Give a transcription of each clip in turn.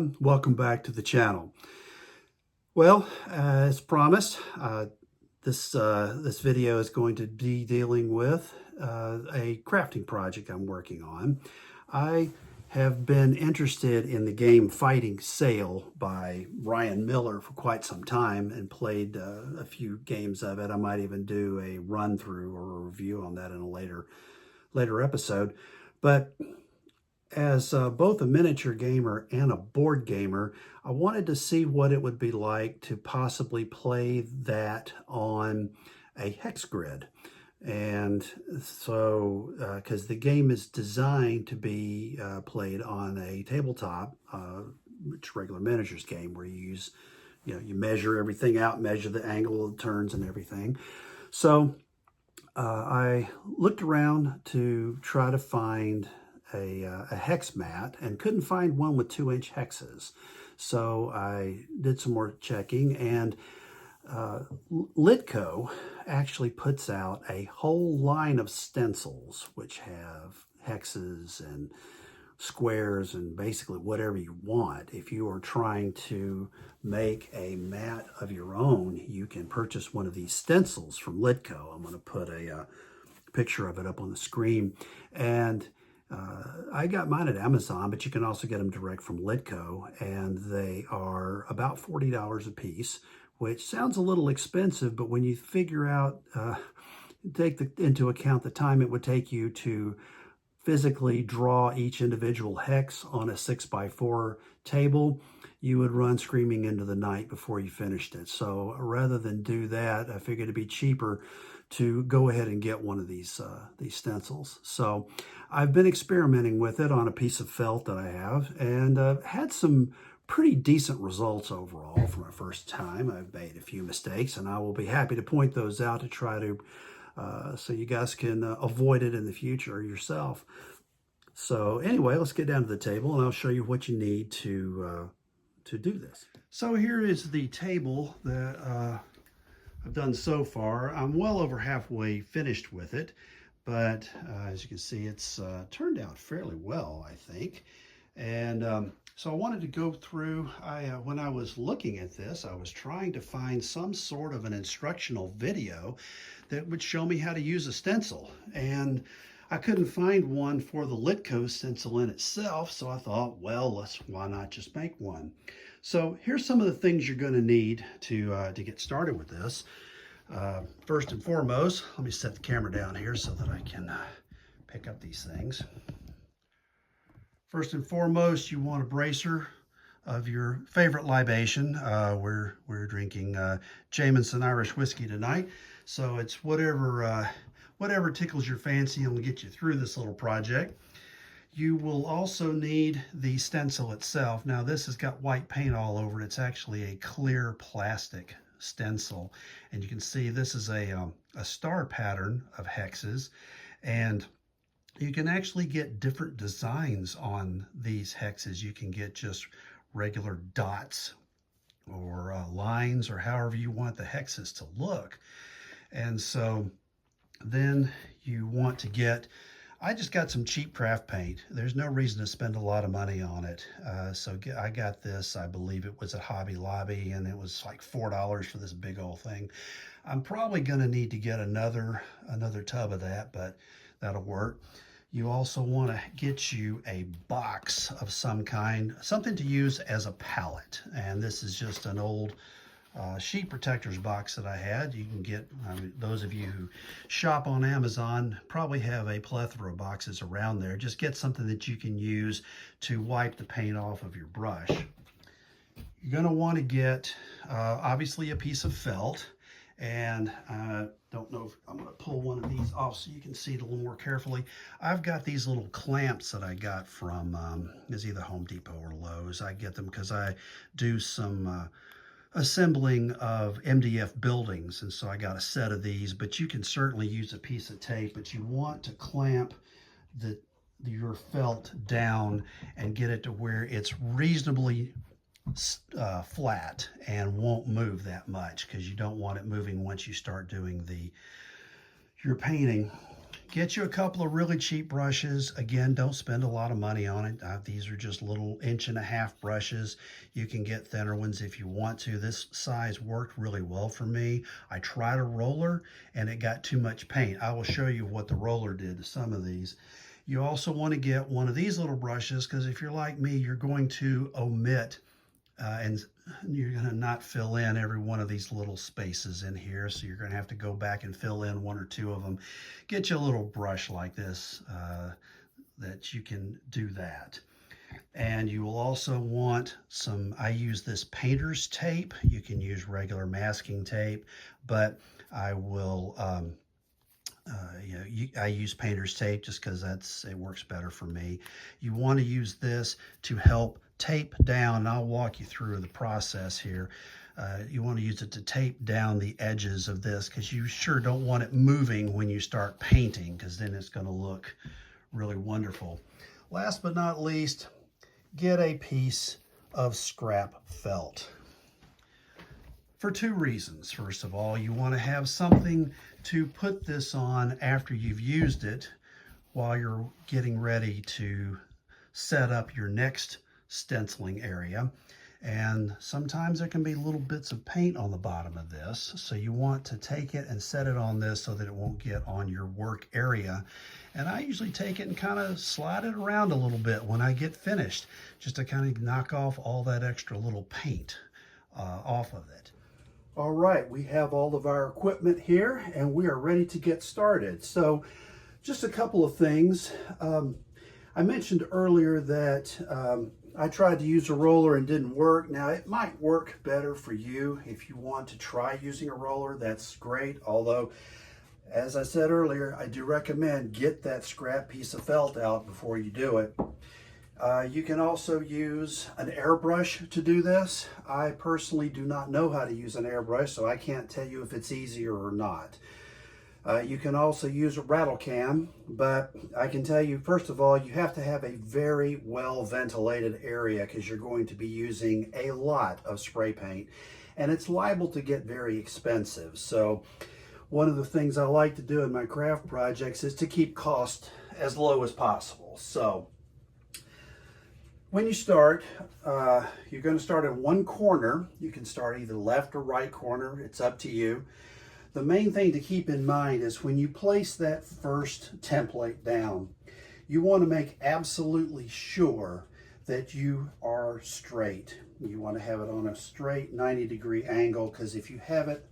everyone, welcome back to the channel. Well, as promised, this video is going to be dealing with a crafting project I'm working on. I have been interested in the game Fighting Sail by Ryan Miller for quite some time and played a few games of it. I might even do a run through or a review on that in a later episode. But as both a miniature gamer and a board gamer, I wanted to see what it would be like to possibly play that on a hex grid. And so, because the game is designed to be played on a tabletop, which regular miniatures game where you use, you measure everything out, measure the angle of the turns and everything. So I looked around to try to find a hex mat and couldn't find one with 2-inch hexes. So I did some more checking, and Litko actually puts out a whole line of stencils which have hexes and squares and basically whatever you want. If you are trying to make a mat of your own, you can purchase one of these stencils from Litko. I'm going to put a picture of it up on the screen. And I got mine at Amazon, but you can also get them direct from Litko, and they are about $40 a piece, which sounds a little expensive, but when you figure out, take into account the time it would take you to physically draw each individual hex on a 6x4 table, you would run screaming into the night before you finished it. So rather than do that, I figured it'd be cheaper to go ahead and get one of these stencils. So I've been experimenting with it on a piece of felt that I have, and had some pretty decent results overall for my first time. I've made a few mistakes, and I will be happy to point those out to try to, so you guys can avoid it in the future yourself. So anyway, let's get down to the table, and I'll show you what you need to do this. So here is the table that I've done so far. I'm well over halfway finished with it, but as you can see, it's turned out fairly well, I think. And so I wanted to go through, when I was looking at this, I was trying to find some sort of an instructional video that would show me how to use a stencil. And I couldn't find one for the Litko stencil in itself, so I thought, well, why not just make one? So here's some of the things you're going to need to get started with this. First and foremost, let me set the camera down here so that I can pick up these things. First and foremost, you want a bracer of your favorite libation. We're drinking Jameson Irish whiskey tonight, so it's whatever tickles your fancy and will get you through this little project. You will also need the stencil itself. Now this has got white paint all over it. It's actually a clear plastic stencil, and you can see this is a star pattern of hexes, and you can actually get different designs on these hexes. You can get just regular dots or lines, or however you want the hexes to look. And so then you want to get, I just got some cheap craft paint. There's no reason to spend a lot of money on it. I got this, I believe it was at Hobby Lobby, and it was like $4 for this big old thing. I'm probably gonna need to get another tub of that, but that'll work. You also want to get you a box of some kind, something to use as a palette. And this is just an old sheet protectors box that I had. You can get, those of you who shop on Amazon probably have a plethora of boxes around there. Just get something that you can use to wipe the paint off of your brush. You're going to want to get, obviously, a piece of felt. And I don't know if I'm going to pull one of these off so you can see it a little more carefully. I've got these little clamps that I got from it's either Home Depot or Lowe's. I get them because I do some assembling of MDF buildings, and so I got a set of these. But you can certainly use a piece of tape, but you want to clamp your felt down and get it to where it's reasonably flat and won't move that much, because you don't want it moving once you start doing your painting. get you a couple of really cheap brushes. Again, don't spend a lot of money on it. These are just little 1.5-inch brushes. You can get thinner ones if you want to. This size worked really well for me. I tried a roller and it got too much paint. I will show you what the roller did to some of these. You also want to get one of these little brushes because if you're like me, you're going to omit and you're going to not fill in every one of these little spaces in here. So you're going to have to go back and fill in 1 or 2 of them. Get you a little brush like this that you can do that. And you will also want some, I use this painter's tape. You can use regular masking tape, but I will, I use painter's tape just because it works better for me. You want to use this to help tape down, and I'll walk you through the process here. You want to use it to tape down the edges of this because you sure don't want it moving when you start painting, because then it's going to look really wonderful. Last but not least, get a piece of scrap felt. For 2 reasons. First of all, you want to have something to put this on after you've used it while you're getting ready to set up your next stenciling area. And sometimes there can be little bits of paint on the bottom of this. So you want to take it and set it on this so that it won't get on your work area. And I usually take it and kind of slide it around a little bit when I get finished, just to kind of knock off all that extra little paint off of it. All right, we have all of our equipment here and we are ready to get started. So just a couple of things. I mentioned earlier that I tried to use a roller and didn't work. Now it might work better for you if you want to try using a roller. That's great. Although, as I said earlier, I do recommend get that scrap piece of felt out before you do it. You can also use an airbrush to do this. I personally do not know how to use an airbrush, so I can't tell you if it's easier or not. You can also use a rattle can, but I can tell you, first of all, you have to have a very well ventilated area because you're going to be using a lot of spray paint and it's liable to get very expensive. So one of the things I like to do in my craft projects is to keep cost as low as possible. So when you start, you're going to start in one corner. You can start either left or right corner. It's up to you. The main thing to keep in mind is when you place that first template down, you want to make absolutely sure that you are straight. You want to have it on a straight 90-degree angle, because if you have it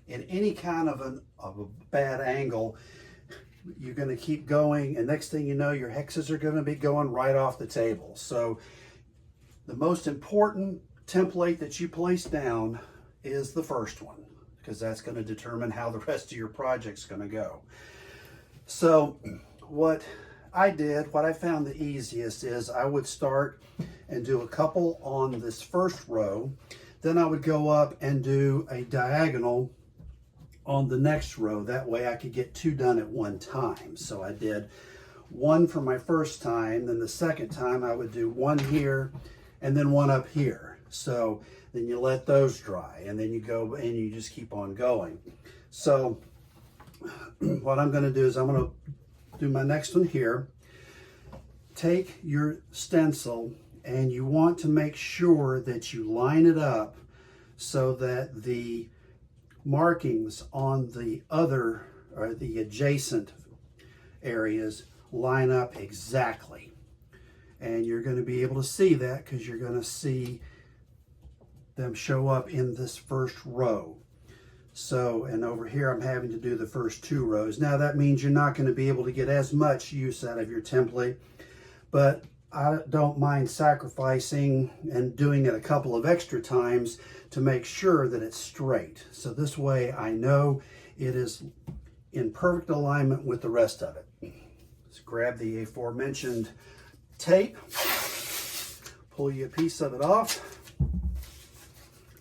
in any kind of a bad angle, you're going to keep going, and next thing you know, your hexes are going to be going right off the table. So the most important template that you place down is the first one, because that's going to determine how the rest of your project's going to go. So what I found the easiest is I would start and do a couple on this first row. Then I would go up and do a diagonal on the next row. That way I could get 2 done at one time. So I did 1 for my first time, then the second time I would do 1 here and then 1 up here. So then you let those dry and then you go and you just keep on going. So what I'm going to do is I'm going to do my next one here. Take your stencil and you want to make sure that you line it up so that the markings on the other or the adjacent areas line up exactly. And you're going to be able to see that because you're going to see them show up in this first row. So, and over here I'm having to do the first 2 rows. Now that means you're not going to be able to get as much use out of your template, but I don't mind sacrificing and doing it a couple of extra times to make sure that it's straight. So this way I know it is in perfect alignment with the rest of it. Let's grab the aforementioned tape, pull you a piece of it off,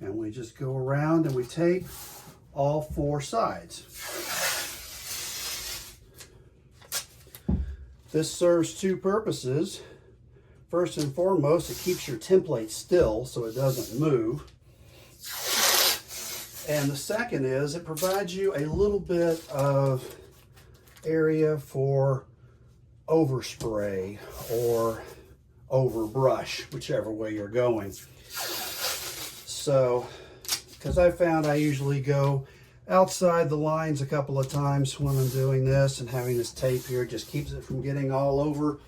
and we just go around and we tape all 4 sides. This serves 2 purposes. First and foremost, it keeps your template still so it doesn't move. And the second is it provides you a little bit of area for overspray or overbrush, whichever way you're going. So, because I found I usually go outside the lines a couple of times when I'm doing this, and having this tape here just keeps it from getting all over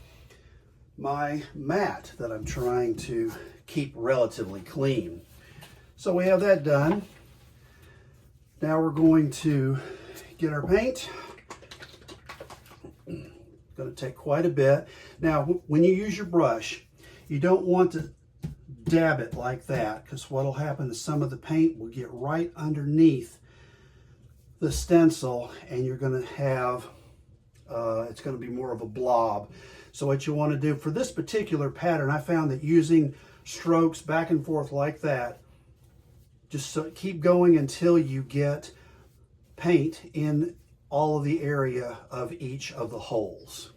my mat that I'm trying to keep relatively clean. So we have that done. Now we're going to get our paint. It's going to take quite a bit. Now, when you use your brush, you don't want to dab it like that, because what will happen is some of the paint will get right underneath the stencil, and you're going to have, it's going to be more of a blob. So what you want to do for this particular pattern, I found that using strokes back and forth like that, just keep going until you get paint in all of the area of each of the holes.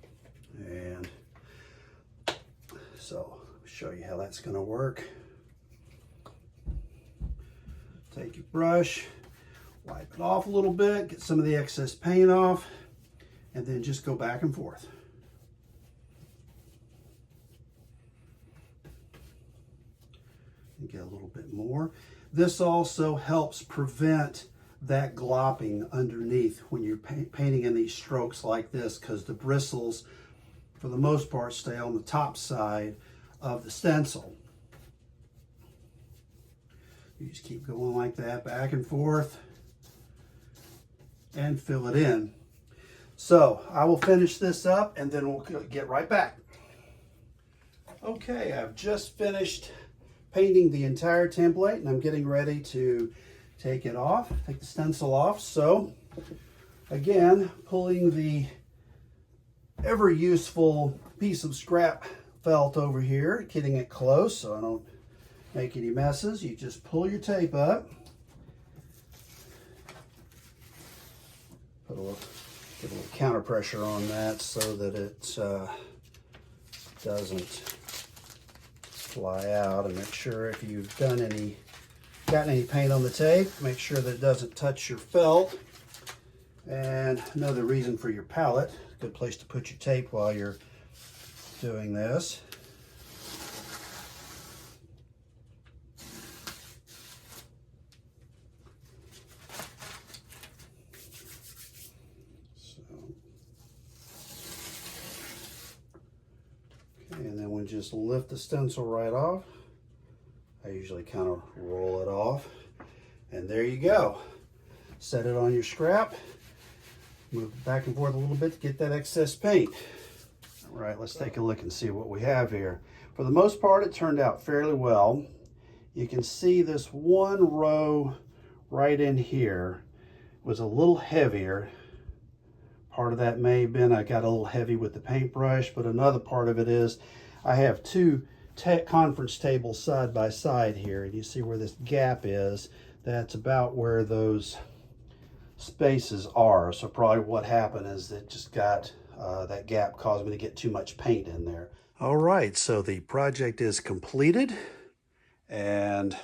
And so I'll show you how that's going to work. Take your brush, wipe it off a little bit, get some of the excess paint off, and then just go back and forth. And get a little bit more. This also helps prevent that glopping underneath when you're painting in these strokes like this, because the bristles, for the most part, stay on the top side of the stencil. You just keep going like that, back and forth, and fill it in. So I will finish this up and then we'll get right back. Okay, I've just finished painting the entire template, and I'm getting ready to take it off, take the stencil off. So again, pulling the ever useful piece of scrap felt over here, getting it close so I don't make any messes. You just pull your tape up, give a little counter pressure on that so that it doesn't fly out, and make sure if you've gotten any paint on the tape, make sure that it doesn't touch your felt. And another reason for your palette, good place to put your tape while you're doing this. And then we just lift the stencil right off. I usually kind of roll it off, and there you go. Set it on your scrap, move it back and forth a little bit to get that excess paint. All right, let's take a look and see what we have here. For the most part, it turned out fairly well. You can see this one row right in here was a little heavier. Part of that may have been I got a little heavy with the paintbrush, but another part of it is I have two conference tables side by side here, and you see where this gap is. That's about where those spaces are. So probably what happened is it just got, that gap caused me to get too much paint in there. All right, so the project is completed, and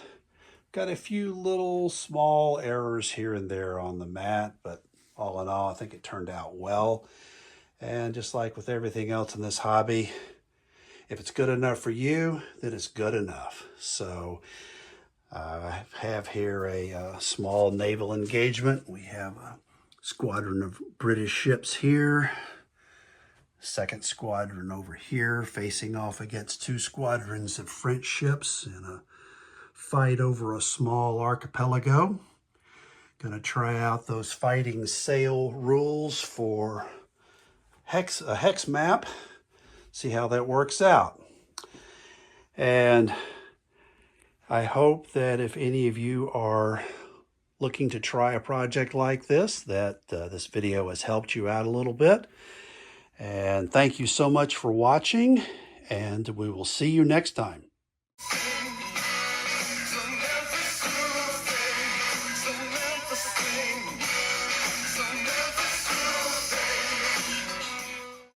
got a few little small errors here and there on the mat, but all in all, I think it turned out well. And just like with everything else in this hobby, if it's good enough for you, then it's good enough. So I have here a small naval engagement. We have a squadron of British ships here, second squadron over here facing off against two squadrons of French ships in a fight over a small archipelago. Going to try out those fighting sail rules for a hex map, see how that works out. And I hope that if any of you are looking to try a project like this, that this video has helped you out a little bit. And thank you so much for watching, and we will see you next time.